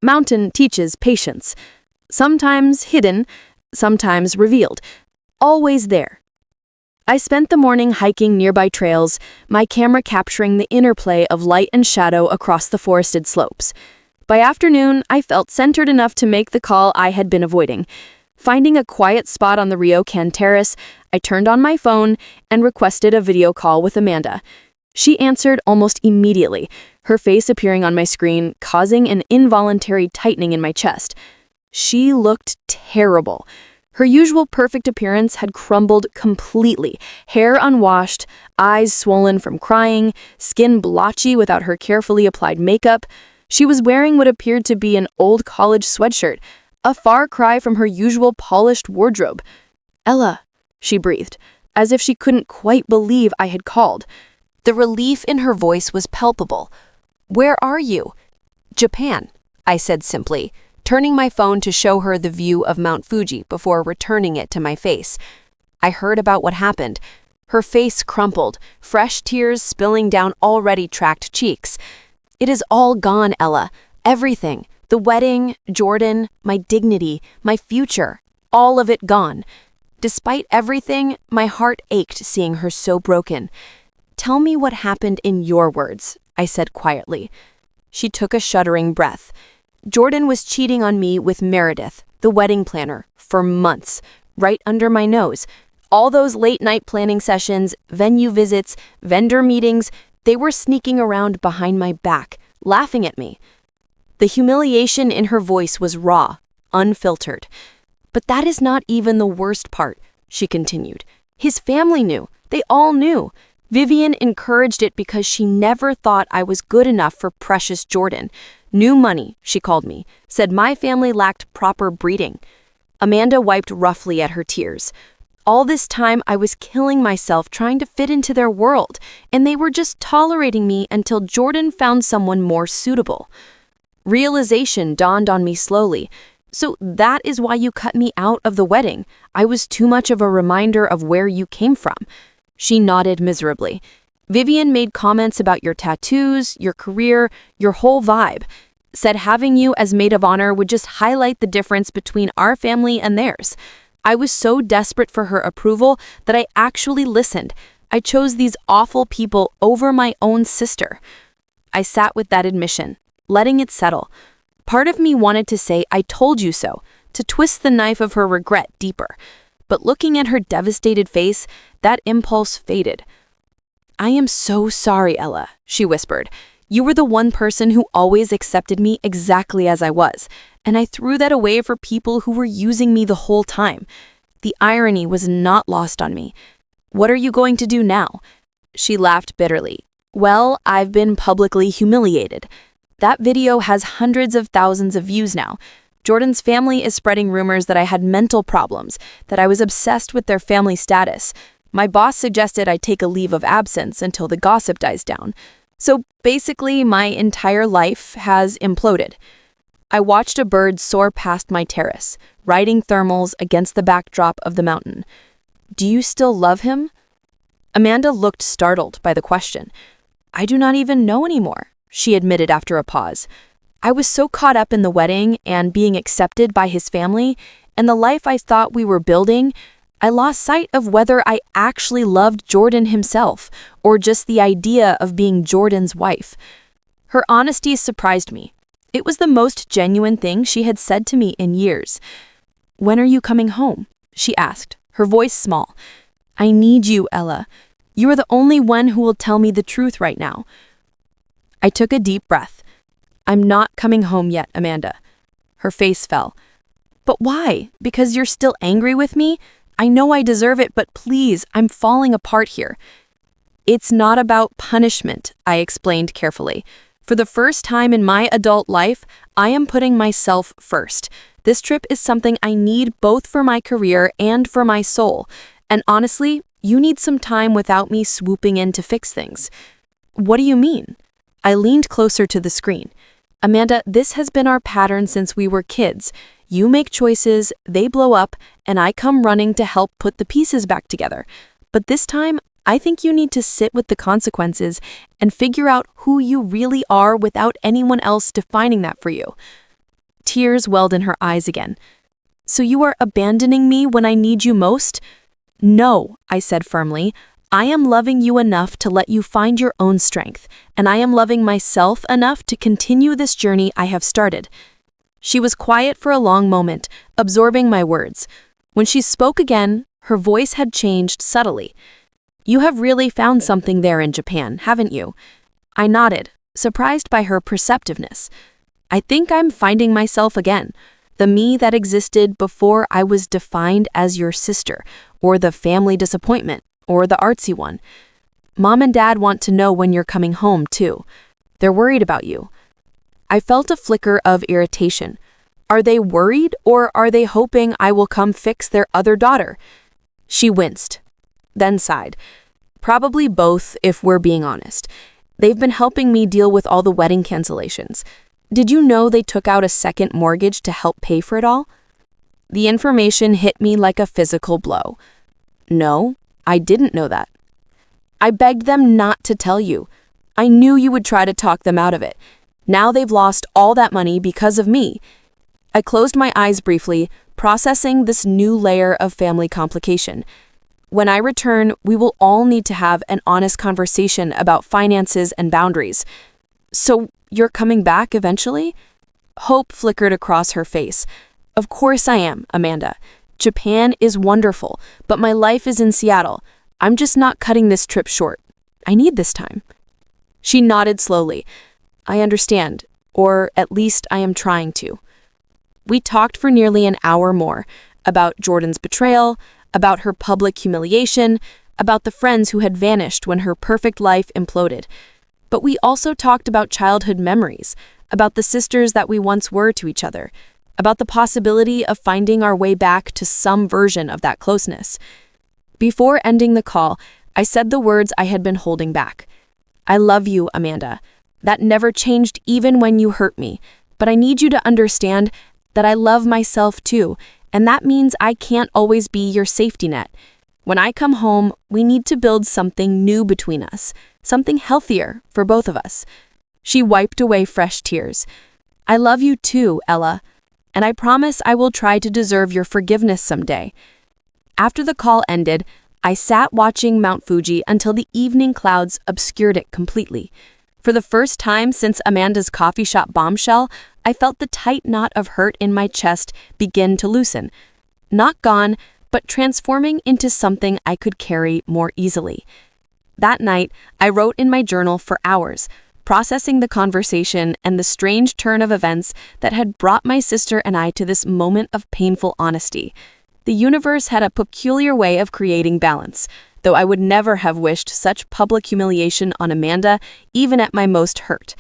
Mountain teaches patience. Sometimes hidden, sometimes revealed. Always there. I spent the morning hiking nearby trails, my camera capturing the interplay of light and shadow across the forested slopes. By afternoon, I felt centered enough to make the call I had been avoiding. Finding a quiet spot on the ryokan terrace, I turned on my phone and requested a video call with Amanda. She answered almost immediately, her face appearing on my screen, causing an involuntary tightening in my chest. She looked terrible. Her usual perfect appearance had crumbled completely, hair unwashed, eyes swollen from crying, skin blotchy without her carefully applied makeup. She was wearing what appeared to be an old college sweatshirt, a far cry from her usual polished wardrobe. "Ella," she breathed, as if she couldn't quite believe I had called. The relief in her voice was palpable. "Where are you?" "Japan," I said simply, turning my phone to show her the view of Mount Fuji before returning it to my face. I heard about what happened. Her face crumpled, fresh tears spilling down already tracked cheeks. "It is all gone, Ella. Everything. The wedding, Jordan, my dignity, my future. All of it gone. Despite everything, my heart ached seeing her so broken. Tell me what happened in your words," I said quietly. She took a shuddering breath. "Jordan was cheating on me with Meredith, the wedding planner, for months, right under my nose. All those late-night planning sessions, venue visits, vendor meetings, they were sneaking around behind my back, laughing at me." The humiliation in her voice was raw, unfiltered. "But that is not even the worst part," she continued. "His family knew. They all knew. Vivian encouraged it because she never thought I was good enough for precious Jordan. New money, she called me, said my family lacked proper breeding." Amanda wiped roughly at her tears. "All this time I was killing myself trying to fit into their world, and they were just tolerating me until Jordan found someone more suitable." Realization dawned on me slowly. "So that is why you cut me out of the wedding. I was too much of a reminder of where you came from." She nodded miserably. "Vivian made comments about your tattoos, your career, your whole vibe. Said having you as maid of honor would just highlight the difference between our family and theirs. I was so desperate for her approval that I actually listened. I chose these awful people over my own sister." I sat with that admission, letting it settle. Part of me wanted to say, "I told you so," to twist the knife of her regret deeper. But looking at her devastated face, that impulse faded. "I am so sorry, Ella," she whispered. "You were the one person who always accepted me exactly as I was, and I threw that away for people who were using me the whole time." The irony was not lost on me. "What are you going to do now?" She laughed bitterly. "Well, I've been publicly humiliated. That video has hundreds of thousands of views now. Jordan's family is spreading rumors that I had mental problems, that I was obsessed with their family status. My boss suggested I take a leave of absence until the gossip dies down. So basically, my entire life has imploded. I watched a bird soar past my terrace, riding thermals against the backdrop of the mountain. Do you still love him? Amanda looked startled by the question. I do not even know anymore, she admitted after a pause. I was so caught up in the wedding and being accepted by his family and the life I thought we were building, I lost sight of whether I actually loved Jordan himself or just the idea of being Jordan's wife. Her honesty surprised me. It was the most genuine thing she had said to me in years. When are you coming home? She asked, her voice small. I need you, Ella. You are the only one who will tell me the truth right now. I took a deep breath. I'm not coming home yet, Amanda. Her face fell. But why? Because you're still angry with me? I know I deserve it, but please, I'm falling apart here. It's not about punishment, I explained carefully. For the first time in my adult life, I am putting myself first. This trip is something I need both for my career and for my soul. And honestly, you need some time without me swooping in to fix things. What do you mean? I leaned closer to the screen. Amanda, this has been our pattern since we were kids. You make choices, they blow up, and I come running to help put the pieces back together. But this time, I think you need to sit with the consequences and figure out who you really are without anyone else defining that for you. Tears welled in her eyes again. So you are abandoning me when I need you most? No, I said firmly. I am loving you enough to let you find your own strength, and I am loving myself enough to continue this journey I have started. She was quiet for a long moment, absorbing my words. When she spoke again, her voice had changed subtly. You have really found something there in Japan, haven't you? I nodded, surprised by her perceptiveness. I think I'm finding myself again, the me that existed before I was defined as your sister, or the family disappointment, or the artsy one. Mom and Dad want to know when you're coming home, too. They're worried about you. I felt a flicker of irritation. Are they worried, or are they hoping I will come fix their other daughter? She winced, then sighed. Probably both, if we're being honest. They've been helping me deal with all the wedding cancellations. Did you know they took out a second mortgage to help pay for it all? The information hit me like a physical blow. No, I didn't know that. I begged them not to tell you. I knew you would try to talk them out of it. Now they've lost all that money because of me. I closed my eyes briefly, processing this new layer of family complication. When I return, we will all need to have an honest conversation about finances and boundaries. So, you're coming back eventually? Hope flickered across her face. Of course I am, Amanda. Japan is wonderful, but my life is in Seattle. I'm just not cutting this trip short. I need this time. She nodded slowly. I understand, or at least I am trying to. We talked for nearly an hour more about Jordan's betrayal, about her public humiliation, about the friends who had vanished when her perfect life imploded. But we also talked about childhood memories, about the sisters that we once were to each other, about the possibility of finding our way back to some version of that closeness. Before ending the call, I said the words I had been holding back. I love you, Amanda. That never changed even when you hurt me, but I need you to understand that I love myself too, and that means I can't always be your safety net. When I come home, we need to build something new between us, something healthier for both of us. She wiped away fresh tears. I love you too, Ella, and I promise I will try to deserve your forgiveness someday. After the call ended, I sat watching Mount Fuji until the evening clouds obscured it completely. For the first time since Amanda's coffee shop bombshell, I felt the tight knot of hurt in my chest begin to loosen. Not gone, but transforming into something I could carry more easily. That night, I wrote in my journal for hours, processing the conversation and the strange turn of events that had brought my sister and I to this moment of painful honesty. The universe had a peculiar way of creating balance, though I would never have wished such public humiliation on Amanda, even at my most hurt.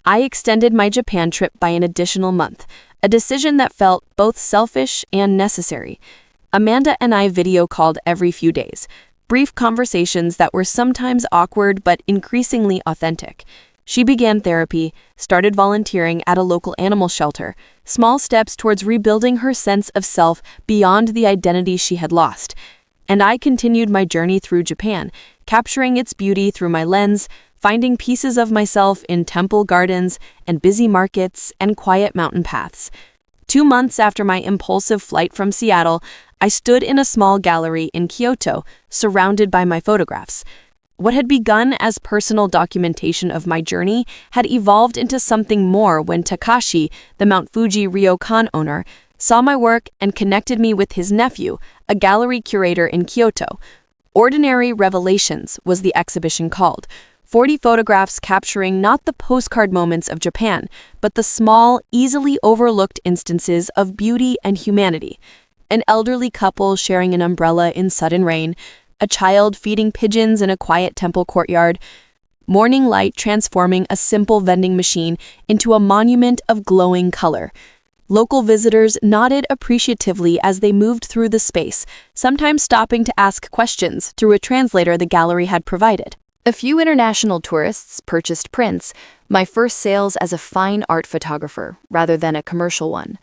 I extended my Japan trip by an additional month, a decision that felt both selfish and necessary. Amanda and I video called every few days, brief conversations that were sometimes awkward but increasingly authentic. She began therapy, started volunteering at a local animal shelter, small steps towards rebuilding her sense of self beyond the identity she had lost. And I continued my journey through Japan, capturing its beauty through my lens, finding pieces of myself in temple gardens and busy markets and quiet mountain paths. 2 months after my impulsive flight from Seattle, I stood in a small gallery in Kyoto, surrounded by my photographs. What had begun as personal documentation of my journey had evolved into something more when Takashi, the Mount Fuji ryokan owner, saw my work and connected me with his nephew, a gallery curator in Kyoto. Ordinary Revelations was the exhibition called. 40 photographs capturing not the postcard moments of Japan, but the small, easily overlooked instances of beauty and humanity. An elderly couple sharing an umbrella in sudden rain, a child feeding pigeons in a quiet temple courtyard, morning light transforming a simple vending machine into a monument of glowing color. Local visitors nodded appreciatively as they moved through the space, sometimes stopping to ask questions through a translator the gallery had provided. A few international tourists purchased prints, my first sales as a fine art photographer rather than a commercial one.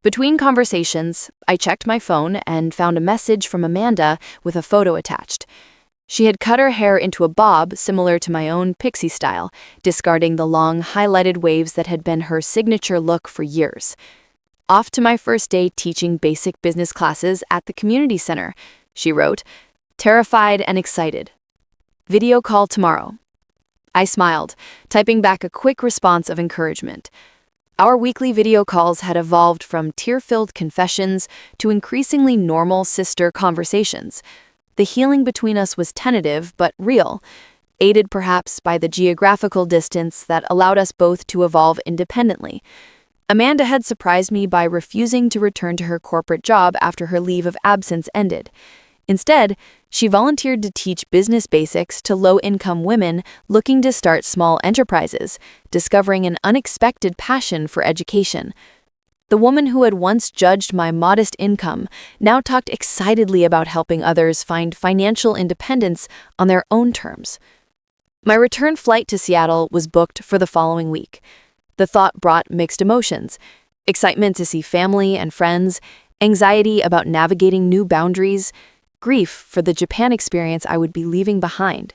Between conversations, I checked my phone and found a message from Amanda with a photo attached. She had cut her hair into a bob similar to my own pixie style, discarding the long, highlighted waves that had been her signature look for years. Off to my first day teaching basic business classes at the community center, she wrote, terrified and excited. Video call tomorrow. I smiled, typing back a quick response of encouragement. Our weekly video calls had evolved from tear-filled confessions to increasingly normal sister conversations. The healing between us was tentative but real, aided perhaps by the geographical distance that allowed us both to evolve independently. Amanda had surprised me by refusing to return to her corporate job after her leave of absence ended. Instead, she volunteered to teach business basics to low-income women looking to start small enterprises, discovering an unexpected passion for education. The woman who had once judged my modest income now talked excitedly about helping others find financial independence on their own terms. My return flight to Seattle was booked for the following week. The thought brought mixed emotions: excitement to see family and friends, anxiety about navigating new boundaries, grief for the Japan experience I would be leaving behind.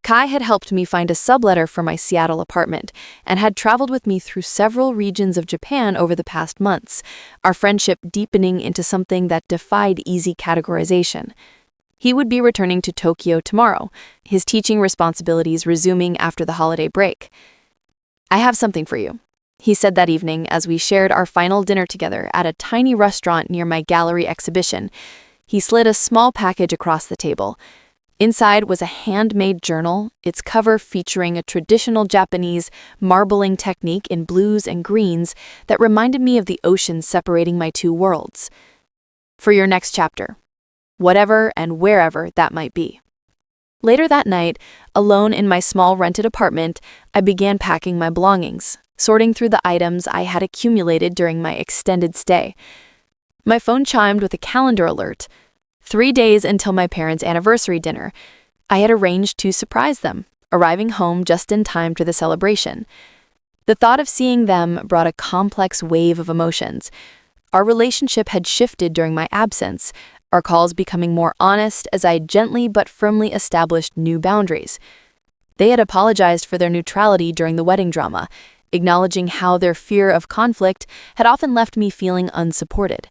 Kai had helped me find a subletter for my Seattle apartment and had traveled with me through several regions of Japan over the past months, our friendship deepening into something that defied easy categorization. He would be returning to Tokyo tomorrow, his teaching responsibilities resuming after the holiday break. I have something for you, he said that evening as we shared our final dinner together at a tiny restaurant near my gallery exhibition. He slid a small package across the table. Inside was a handmade journal, its cover featuring a traditional Japanese marbling technique in blues and greens that reminded me of the ocean separating my two worlds. For your next chapter, whatever and wherever that might be. Later that night, alone in my small rented apartment, I began packing my belongings, sorting through the items I had accumulated during my extended stay. My phone chimed with a calendar alert. 3 days until my parents' anniversary dinner. I had arranged to surprise them, arriving home just in time for the celebration. The thought of seeing them brought a complex wave of emotions. Our relationship had shifted during my absence, our calls becoming more honest as I gently but firmly established new boundaries. They had apologized for their neutrality during the wedding drama, acknowledging how their fear of conflict had often left me feeling unsupported.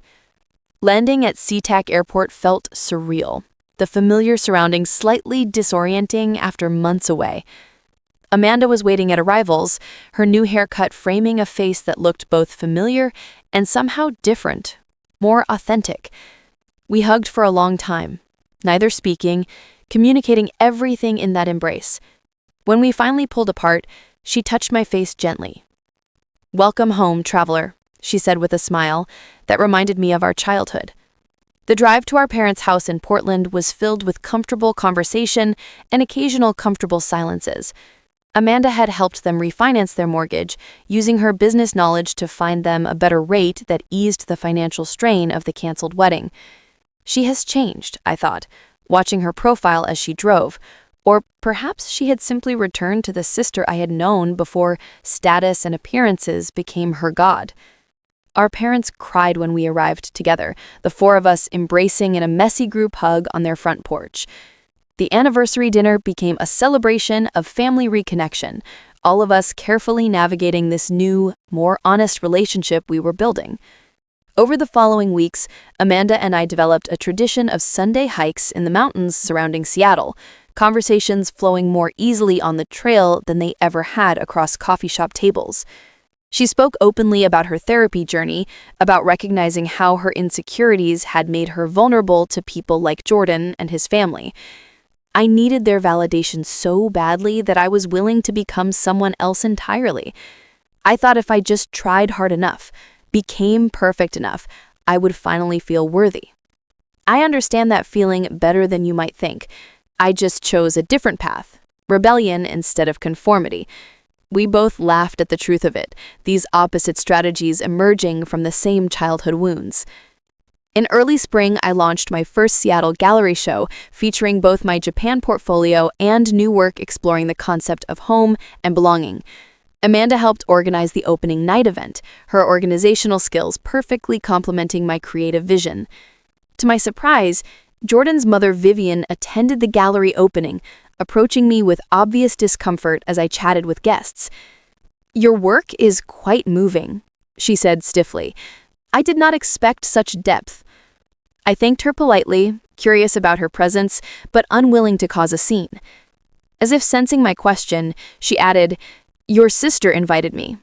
Landing at SeaTac Airport felt surreal, the familiar surroundings slightly disorienting after months away. Amanda was waiting at arrivals, her new haircut framing a face that looked both familiar and somehow different, more authentic. We hugged for a long time, neither speaking, communicating everything in that embrace. When we finally pulled apart, she touched my face gently. "Welcome home, traveler," she said with a smile that reminded me of our childhood. The drive to our parents' house in Portland was filled with comfortable conversation and occasional comfortable silences. Amanda had helped them refinance their mortgage, using her business knowledge to find them a better rate that eased the financial strain of the canceled wedding. She has changed, I thought, watching her profile as she drove. Or perhaps she had simply returned to the sister I had known before status and appearances became her god. Our parents cried when we arrived together, the four of us embracing in a messy group hug on their front porch. The anniversary dinner became a celebration of family reconnection, all of us carefully navigating this new, more honest relationship we were building. Over the following weeks, Amanda and I developed a tradition of Sunday hikes in the mountains surrounding Seattle, conversations flowing more easily on the trail than they ever had across coffee shop tables. She spoke openly about her therapy journey, about recognizing how her insecurities had made her vulnerable to people like Jordan and his family. I needed their validation so badly that I was willing to become someone else entirely. I thought if I just tried hard enough, became perfect enough, I would finally feel worthy. I understand that feeling better than you might think. I just chose a different path, rebellion instead of conformity. We both laughed at the truth of it, these opposite strategies emerging from the same childhood wounds. In early spring, I launched my first Seattle gallery show, featuring both my Japan portfolio and new work exploring the concept of home and belonging. Amanda helped organize the opening night event, her organizational skills perfectly complementing my creative vision. To my surprise, Jordan's mother Vivian attended the gallery opening, approaching me with obvious discomfort as I chatted with guests. "Your work is quite moving," she said stiffly. I did not expect such depth. I thanked her politely, curious about her presence, but unwilling to cause a scene. As if sensing my question, she added, "Your sister invited me.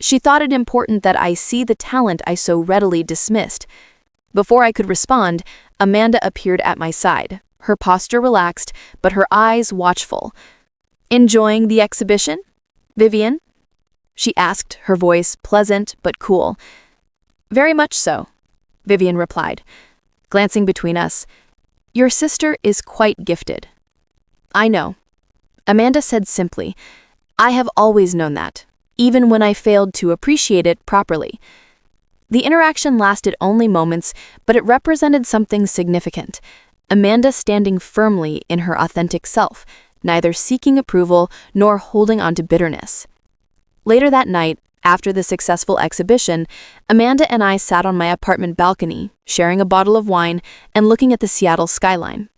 She thought it important that I see the talent I so readily dismissed." Before I could respond, Amanda appeared at my side, her posture relaxed, but her eyes watchful. "Enjoying the exhibition, Vivian?" she asked, her voice pleasant but cool. "Very much so," Vivian replied, glancing between us. "Your sister is quite gifted." "I know," Amanda said simply. "I have always known that, even when I failed to appreciate it properly." The interaction lasted only moments, but it represented something significant. Amanda standing firmly in her authentic self, neither seeking approval nor holding on to bitterness. Later that night, after the successful exhibition, Amanda and I sat on my apartment balcony, sharing a bottle of wine and looking at the Seattle skyline.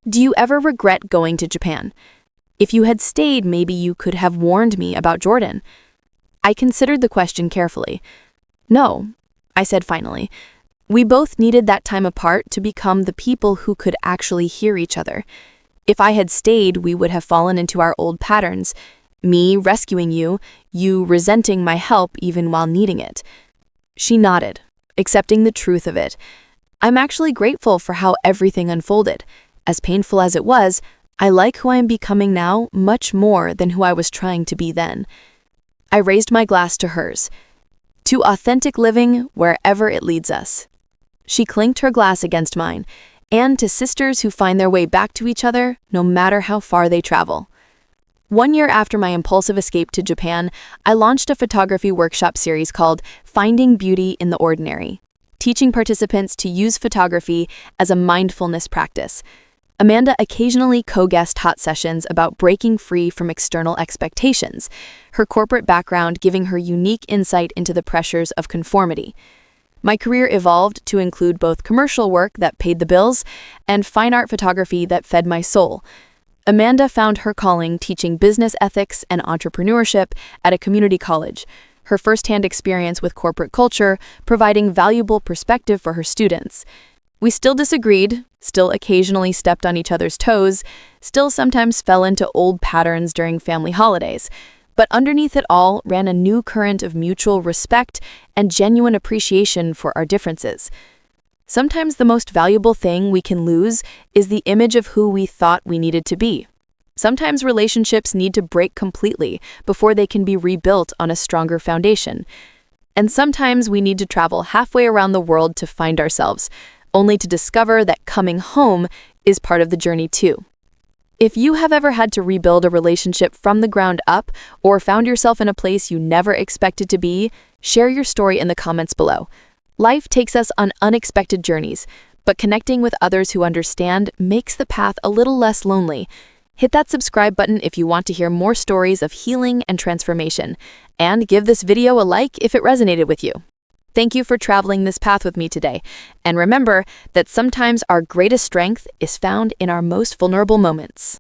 "Do you ever regret going to Japan? If you had stayed, maybe you could have warned me about Jordan." I considered the question carefully. "No," I said finally. "We both needed that time apart to become the people who could actually hear each other. If I had stayed, we would have fallen into our old patterns. Me rescuing you, you resenting my help even while needing it." She nodded, accepting the truth of it. "I'm actually grateful for how everything unfolded. As painful as it was, I like who I am becoming now much more than who I was trying to be then." I raised my glass to hers. "To authentic living wherever it leads us." She clinked her glass against mine, and to sisters who find their way back to each other no matter how far they travel. 1 year after my impulsive escape to Japan, I launched a photography workshop series called Finding Beauty in the Ordinary, teaching participants to use photography as a mindfulness practice. Amanda occasionally co-guest hot sessions about breaking free from external expectations, her corporate background giving her unique insight into the pressures of conformity. My career evolved to include both commercial work that paid the bills and fine art photography that fed my soul. Amanda found her calling teaching business ethics and entrepreneurship at a community college, her firsthand experience with corporate culture providing valuable perspective for her students. We still disagreed, still occasionally stepped on each other's toes, still sometimes fell into old patterns during family holidays, but underneath it all ran a new current of mutual respect and genuine appreciation for our differences. Sometimes the most valuable thing we can lose is the image of who we thought we needed to be. Sometimes relationships need to break completely before they can be rebuilt on a stronger foundation. And sometimes we need to travel halfway around the world to find ourselves, only to discover that coming home is part of the journey too. If you have ever had to rebuild a relationship from the ground up or found yourself in a place you never expected to be, share your story in the comments below. Life takes us on unexpected journeys, but connecting with others who understand makes the path a little less lonely. Hit that subscribe button if you want to hear more stories of healing and transformation, and give this video a like if it resonated with you. Thank you for traveling this path with me today, and remember that sometimes our greatest strength is found in our most vulnerable moments.